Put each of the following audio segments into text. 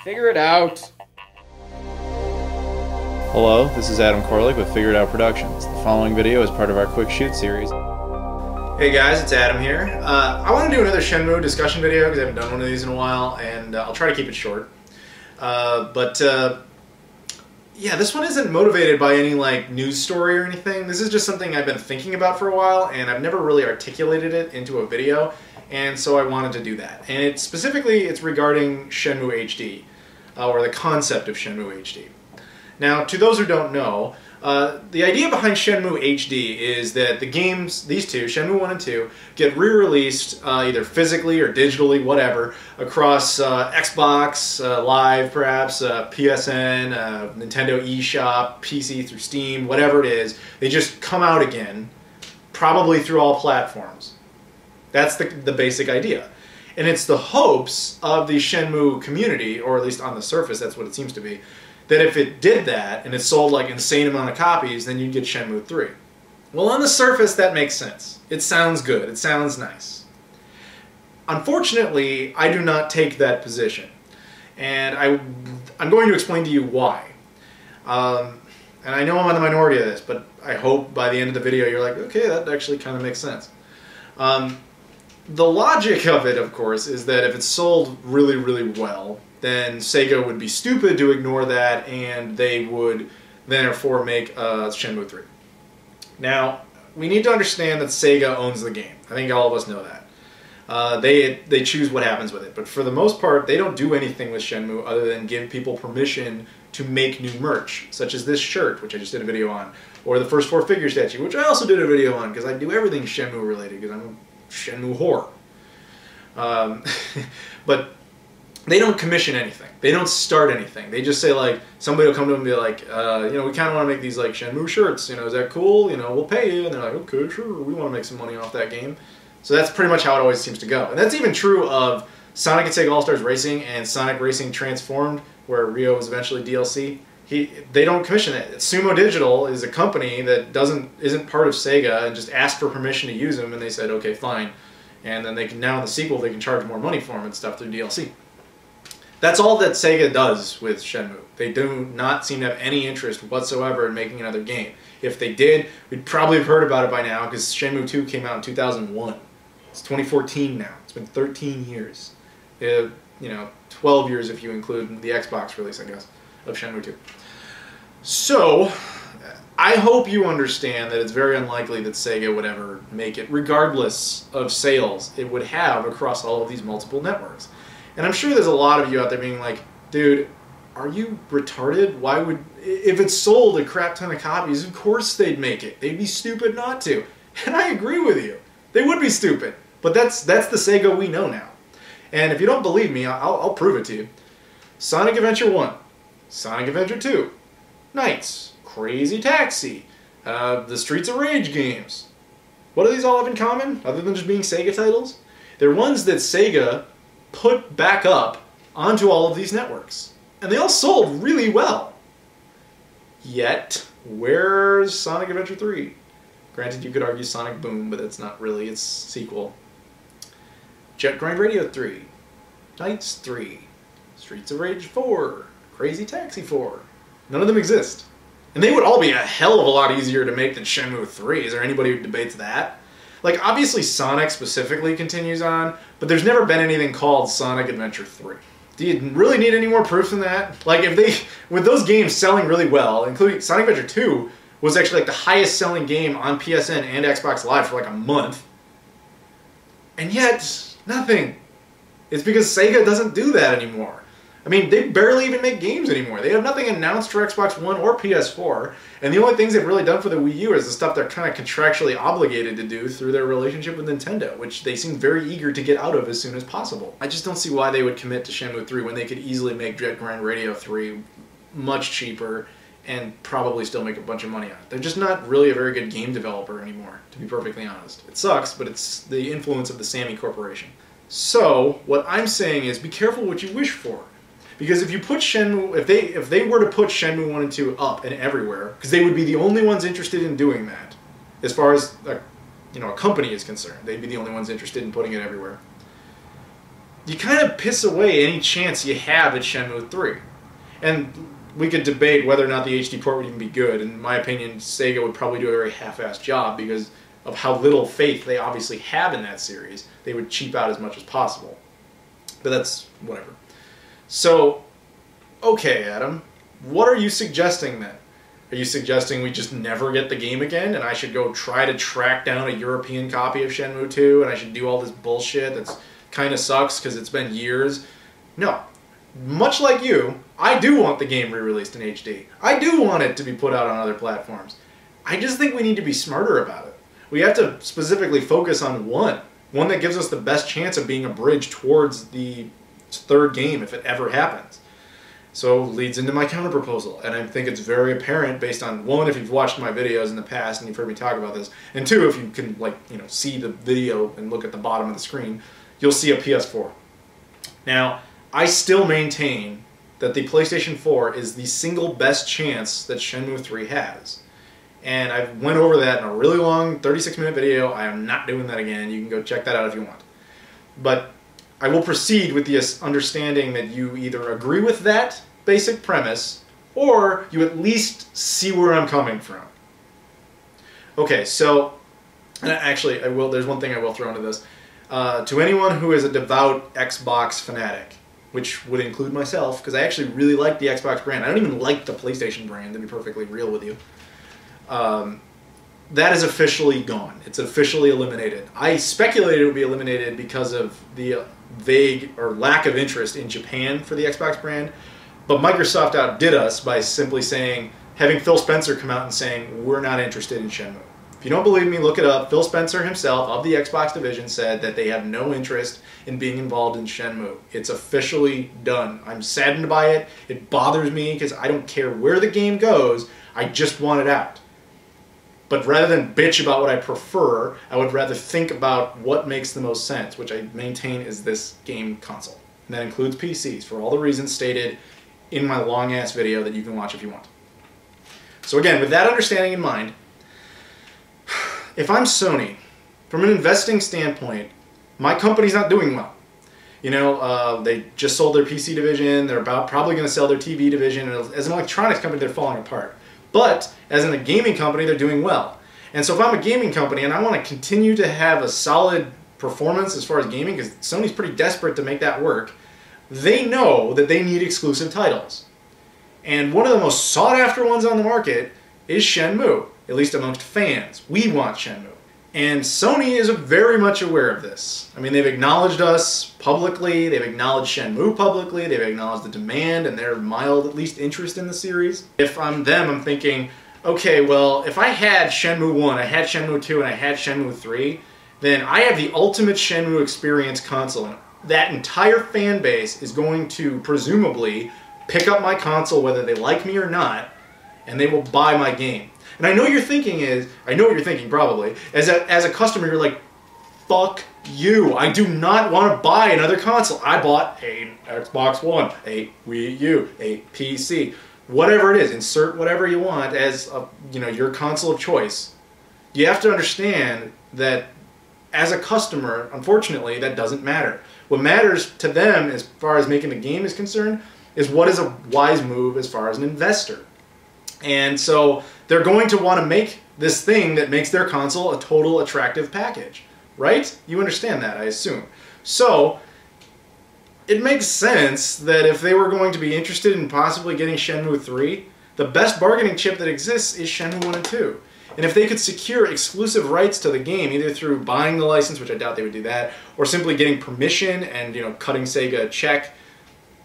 Figure it out. Hello, this is Adam Koralik with Figure It Out Productions. The following video is part of our Quick Shoot series. Hey guys, it's Adam here. I want to do another Shenmue discussion video because I haven't done one of these in a while, and I'll try to keep it short. Yeah, this one isn't motivated by any like news story or anything. This is just something I've been thinking about for a while, and I've never really articulated it into a video, and so I wanted to do that. And it's regarding Shenmue HD, or the concept of Shenmue HD. Now, to those who don't know, the idea behind Shenmue HD is that the games, these two, Shenmue 1 and 2, get re-released either physically or digitally, whatever, across Xbox Live, perhaps, PSN, Nintendo eShop, PC through Steam, whatever it is. They just come out again, probably through all platforms. That's the basic idea. And it's the hopes of the Shenmue community, or at least on the surface, that's what it seems to be, that if it did that, and it sold like insane amount of copies, then you'd get Shenmue 3. Well, on the surface, that makes sense. It sounds good. It sounds nice. Unfortunately, I do not take that position. And I'm going to explain to you why. And I know I'm on the minority of this, but I hope by the end of the video you're like, okay, that actually kind of makes sense. The logic of it, of course, is that if it's sold really, really well, then Sega would be stupid to ignore that, and they would therefore make Shenmue 3. Now, we need to understand that Sega owns the game. I think all of us know that. They choose what happens with it, but for the most part, they don't do anything with Shenmue other than give people permission to make new merch, such as this shirt, which I just did a video on, or the first 4 figure statue, which I also did a video on, because I do everything Shenmue related, because I'm a Shenmue whore. But they don't commission anything. They don't start anything. They just say, like, somebody will come to them and be like, you know, we kind of want to make these, like, Shenmue shirts. You know, is that cool? You know, we'll pay you. And they're like, okay, sure, we want to make some money off that game. So that's pretty much how it always seems to go. And that's even true of Sonic and Sega All-Stars Racing and Sonic Racing Transformed, where Rio was eventually DLC. They don't commission it. Sumo Digital is a company that isn't part of Sega and just asked for permission to use them, and they said, okay, fine. And then they can, now in the sequel, they can charge more money for them and stuff through DLC. That's all that Sega does with Shenmue. They do not seem to have any interest whatsoever in making another game. If they did, we'd probably have heard about it by now, because Shenmue 2 came out in 2001. It's 2014 now. It's been 13 years. You know, 12 years if you include the Xbox release, I guess, of Shenmue 2. So, I hope you understand that it's very unlikely that Sega would ever make it, regardless of sales it would have across all of these multiple networks. And I'm sure there's a lot of you out there being like, dude, are you retarded? Why would, if it sold a crap ton of copies, of course they'd make it. They'd be stupid not to. And I agree with you. They would be stupid. But that's the Sega we know now. And if you don't believe me, I'll prove it to you. Sonic Adventure 1, Sonic Adventure 2, Knights, Crazy Taxi, the Streets of Rage games. What do these all have in common, other than just being Sega titles? They're ones that Sega put back up onto all of these networks. And they all sold really well. Yet, where's Sonic Adventure 3? Granted, you could argue Sonic Boom, but that's not really its sequel. Jet Grind Radio 3, Knights 3, Streets of Rage 4, Crazy Taxi 4. None of them exist. And they would all be a hell of a lot easier to make than Shenmue 3. Is there anybody who debates that? Like, obviously Sonic specifically continues on, but there's never been anything called Sonic Adventure 3. Do you really need any more proof than that? Like, with those games selling really well, including Sonic Adventure 2 was actually like the highest selling game on PSN and Xbox Live for like a month. And yet, nothing. It's because Sega doesn't do that anymore. I mean, they barely even make games anymore. They have nothing announced for Xbox One or PS4, and the only things they've really done for the Wii U is the stuff they're kind of contractually obligated to do through their relationship with Nintendo, which they seem very eager to get out of as soon as possible. I just don't see why they would commit to Shenmue 3 when they could easily make Jet Grind Radio 3 much cheaper and probably still make a bunch of money on it. They're just not really a very good game developer anymore, to be perfectly honest. It sucks, but it's the influence of the Sammy Corporation. So, what I'm saying is, be careful what you wish for. Because if you put Shenmue, if they were to put Shenmue 1 and 2 up and everywhere, because they would be the only ones interested in doing that, as far as a company is concerned, they'd be the only ones interested in putting it everywhere. you kind of piss away any chance you have at Shenmue 3. And we could debate whether or not the HD port would even be good. In my opinion, Sega would probably do a very half-assed job because of how little faith they obviously have in that series. They would cheap out as much as possible. But that's whatever. So, okay, Adam, what are you suggesting then? Are you suggesting we just never get the game again and I should go try to track down a European copy of Shenmue 2 and I should do all this bullshit that's kind of sucks because it's been years? No. Much like you, I do want the game re-released in HD. I do want it to be put out on other platforms. I just think we need to be smarter about it. We have to specifically focus on one that gives us the best chance of being a bridge towards the third game if it ever happens. So leads into my counterproposal, and I think it's very apparent based on, one, if you've watched my videos in the past and you've heard me talk about this, and two, if you can see the video and look at the bottom of the screen, you'll see a PS4. Now, I still maintain that the PlayStation 4 is the single best chance that Shenmue 3 has. And I went over that in a really long 36-minute video. I am not doing that again. You can go check that out if you want. But I will proceed with the understanding that you either agree with that basic premise or you at least see where I'm coming from. Okay, so and actually there's one thing I will throw into this. To anyone who is a devout Xbox fanatic, which would include myself, because I actually really like the Xbox brand. I don't even like the PlayStation brand, to be perfectly real with you. That is officially gone. It's officially eliminated. I speculated it would be eliminated because of the vague or lack of interest in Japan for the Xbox brand, but Microsoft outdid us by simply saying, having Phil Spencer come out and saying, we're not interested in Shenmue. If you don't believe me, look it up. Phil Spencer himself of the Xbox division said that they have no interest in being involved in Shenmue. It's officially done. I'm saddened by it. It bothers me because I don't care where the game goes. I just want it out. But rather than bitch about what I prefer, I would rather think about what makes the most sense, which I maintain is this game console. And that includes PCs, for all the reasons stated in my long-ass video that you can watch if you want. So again, with that understanding in mind, if I'm Sony, from an investing standpoint, my company's not doing well. You know, they just sold their PC division, they're probably going to sell their TV division, and as an electronics company, they're falling apart. But as in a gaming company, they're doing well. And so if I'm a gaming company and I want to continue to have a solid performance as far as gaming, because Sony's pretty desperate to make that work, they know that they need exclusive titles. And one of the most sought after ones on the market is Shenmue, at least amongst fans. We want Shenmue. And Sony is very much aware of this. I mean, they've acknowledged us publicly, they've acknowledged Shenmue publicly, they've acknowledged the demand and their mild, at least, interest in the series. If I'm them, I'm thinking, okay, well, if I had Shenmue 1, I had Shenmue 2, and I had Shenmue 3, then I have the ultimate Shenmue experience console. And that entire fan base is going to, presumably, pick up my console whether they like me or not, and they will buy my game. And I know what you're thinking probably, as a customer, you're like, fuck you. I do not want to buy another console. I bought an Xbox One, a Wii U, a PC, whatever it is. Insert whatever you want as your console of choice. You have to understand that as a customer, unfortunately, that doesn't matter. What matters to them as far as making the game is concerned is what is a wise move as far as an investor. And so they're going to want to make this thing that makes their console a total attractive package, right? You understand that, I assume. So it makes sense that if they were going to be interested in possibly getting Shenmue 3, the best bargaining chip that exists is Shenmue 1 and 2. And if they could secure exclusive rights to the game, either through buying the license, which I doubt they would do that, or simply getting permission and cutting Sega a check,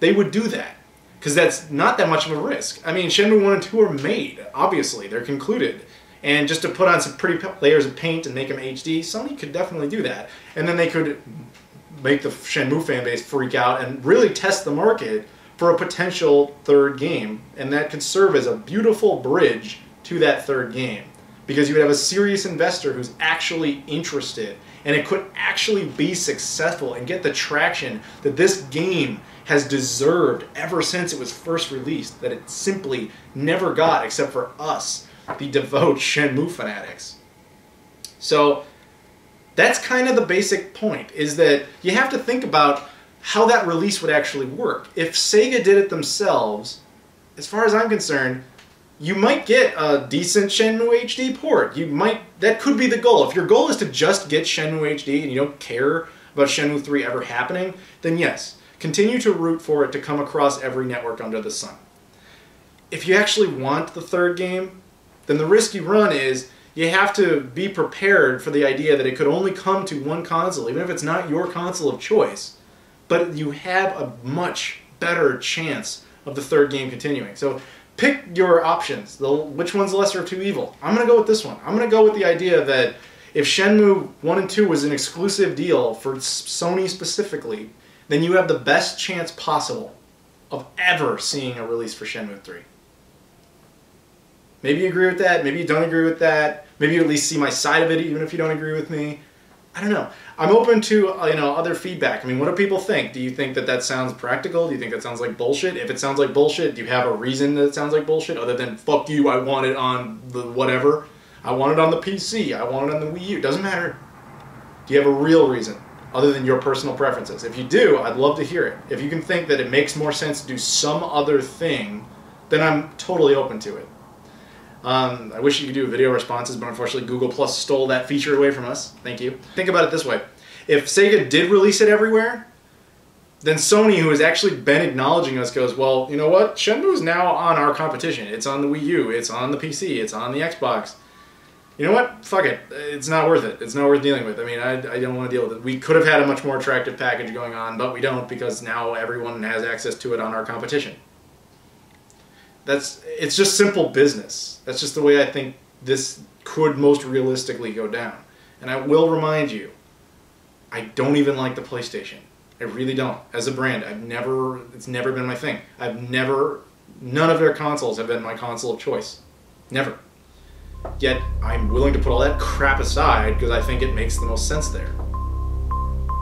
they would do that. Because that's not that much of a risk. I mean, Shenmue 1 and 2 are made, obviously. They're concluded. And just to put on some pretty layers of paint and make them HD, Sony could definitely do that. And then they could make the Shenmue fan base freak out and really test the market for a potential third game. And that could serve as a beautiful bridge to that third game. Because you would have a serious investor who's actually interested. And it could actually be successful and get the traction that this game has deserved ever since it was first released, that it simply never got except for us, the devout Shenmue fanatics. So that's kind of the basic point, is that you have to think about how that release would actually work. If Sega did it themselves, as far as I'm concerned, you might get a decent Shenmue HD port. That could be the goal. If your goal is to just get Shenmue HD and you don't care about Shenmue 3 ever happening, then yes, continue to root for it to come across every network under the sun. If you actually want the third game, then the risk you run is you have to be prepared for the idea that it could only come to one console, even if it's not your console of choice. But you have a much better chance of the third game continuing. So pick your options. Which one's the lesser of two evil? I'm going to go with this one. I'm going to go with the idea that if Shenmue 1 and 2 was an exclusive deal for Sony specifically, then you have the best chance possible of ever seeing a release for Shenmue 3. Maybe you agree with that, maybe you don't agree with that, maybe you at least see my side of it even if you don't agree with me. I don't know. I'm open to other feedback. I mean, what do people think? Do you think that that sounds practical? Do you think that sounds like bullshit? If it sounds like bullshit, do you have a reason that it sounds like bullshit other than, fuck you, I want it on the whatever? I want it on the PC, I want it on the Wii U. It doesn't matter. Do you have a real reason other than your personal preferences? If you do, I'd love to hear it. If you can think that it makes more sense to do some other thing, then I'm totally open to it. I wish you could do video responses, but unfortunately Google Plus stole that feature away from us. Thank you. Think about it this way. If Sega did release it everywhere, then Sony, who has actually been acknowledging us, goes, well, you know what? Shenmue is now on our competition. It's on the Wii U. It's on the PC. It's on the Xbox. You know what? Fuck it. It's not worth it. It's not worth dealing with. I mean, I don't want to deal with it. We could have had a much more attractive package going on, but we don't because now everyone has access to it on our competition. It's just simple business. That's just the way I think this could most realistically go down. And I will remind you, I don't even like the PlayStation. I really don't. As a brand, it's never been my thing. None of their consoles have been my console of choice. Never. Yet, I'm willing to put all that crap aside because I think it makes the most sense there.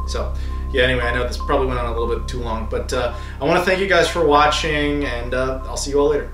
So, yeah, anyway, I know this probably went on a little bit too long, but I want to thank you guys for watching, and I'll see you all later.